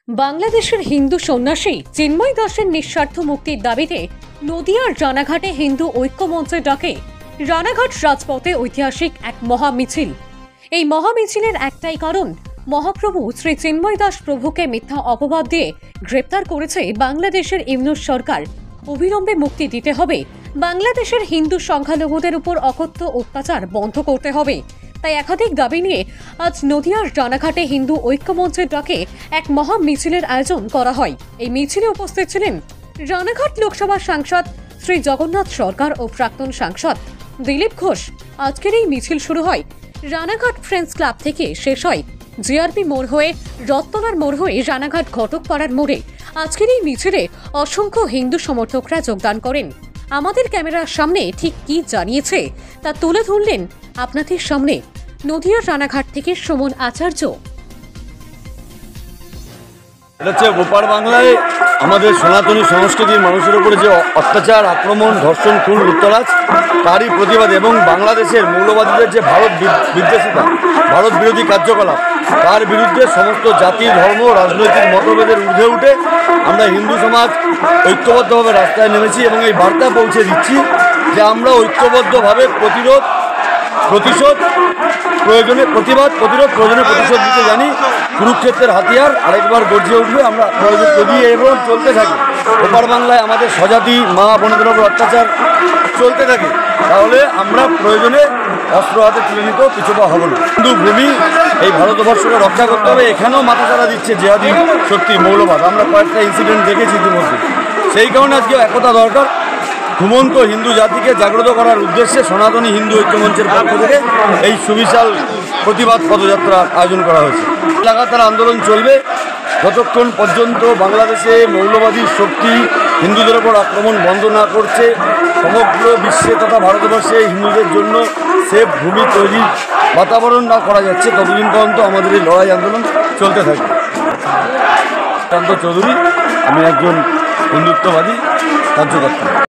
বাংলাদেশের হিন্দু সন্ন্যাসী চিন্ময় দাসের নিঃস্বার্থ মুক্তির দাবিতে নদিয়ার রানাঘাটে হিন্দু ঐক্য মঞ্চের ডাকে রানাঘাট রাজপথে ঐতিহাসিক এক মহামিছিল। এই মহামিছিলের একটাই কারণ, মহাপ্রভু শ্রী চিন্ময় দাস প্রভুকে মিথ্যা অপবাদ দিয়ে গ্রেপ্তার করেছে বাংলাদেশের ইউনূস সরকার। অবিলম্বে মুক্তি দিতে হবে। বাংলাদেশের হিন্দু সংখ্যালঘুদের উপর অকথ্য অত্যাচার বন্ধ করতে হবে। তাই একাধিক দাবি নিয়ে আজ নদিয়ার রানাঘাটে হিন্দু ঐক্য মঞ্চের ডাকে এক মহা মিছিলের আয়োজন করা হয়। এই মিছিলে উপস্থিত ছিলেন রানাঘাট লোকসভা সাংসদ শ্রী জগন্নাথ সরকার ও প্রাক্তন সাংসদ দিলীপ ঘোষ। আজকের এই মিছিল শুরু হয় রানাঘাট ফ্রেন্ডস ক্লাব থেকে, শেষ হয় জিআরপি মোড় হয়ে রত্তনার মোড় হয়ে রানাঘাট ঘটকপাড়ার মোড়ে। আজকের এই মিছিলে অসংখ্য হিন্দু সমর্থকরা যোগদান করেন। আমাদের ক্যামেরার সামনে ঠিক কি জানিয়েছে তা তুলে ধরলেন আপনাদের সামনে নদিয়ার রানাঘাট থেকে সুমন আচার্য। ওপার বাংলায় আমাদের সনাতনী সংস্কৃতির মানুষের উপরে যে অত্যাচার, আক্রমণ, ধর্ষণ, খুন, লুটতরাজ, তারই প্রতিবাদ এবং বাংলাদেশের মৌলবাদীদের যে ভারত বিদ্বেষিতা, ভারত বিরোধী কার্যকলাপ, তার বিরুদ্ধে সমস্ত জাতি, ধর্ম, রাজনৈতিক মতভেদের ঊর্ধ্বে উঠে আমরা হিন্দু সমাজ ঐক্যবদ্ধভাবে রাস্তায় নেমেছি এবং এই বার্তা পৌঁছে দিচ্ছি যে আমরা ঐক্যবদ্ধভাবে প্রতিশোধ প্রয়োজনে প্রতিশোধ দিতে জানি। কুরুক্ষেত্রের হাতিয়ার আরেকবার গর্জে উঠবে। আমরা প্রয়োজন যদি এবং চলতে থাকি, ওপার বাংলায় আমাদের স্বজাতি মা বোনদের উপর অত্যাচার চলতে থাকে, তাহলে আমরা প্রয়োজনে অস্ত্র হাতে তুলে নিতেও পিছুপা হব না। হিন্দু ভূমি এই ভারতবর্ষকে রক্ষা করতে হবে। এখানেও মাথাচাড়া দিচ্ছে জেহাদি শক্তি, মৌলবাদ। আমরা কয়েকটা ইনসিডেন্ট দেখেছি ইতিমধ্যে। সেই কারণে আজকে একতা দরকার। ঘুমন্ত হিন্দু জাতিকে জাগ্রত করার উদ্দেশ্যে সনাতনী হিন্দু ঐক্যমঞ্চের পক্ষ থেকে এই সুবিশাল প্রতিবাদ পদযাত্রার আয়োজন করা হয়েছে। লাগাতার আন্দোলন চলবে যতক্ষণ পর্যন্ত বাংলাদেশে মৌলবাদী শক্তি হিন্দুদের ওপর আক্রমণ বন্ধ না করছে, সমগ্র বিশ্বে তথা ভারতবর্ষে হিন্দুদের জন্য সেফ ভূমি তৈরির বাতাবরণ না করা যাচ্ছে, ততদিন পর্যন্ত আমাদের এই লড়াই আন্দোলন চলতে থাকবে। চৌধুরী, আমি একজন হিন্দুত্ববাদী কার্যকর্তা।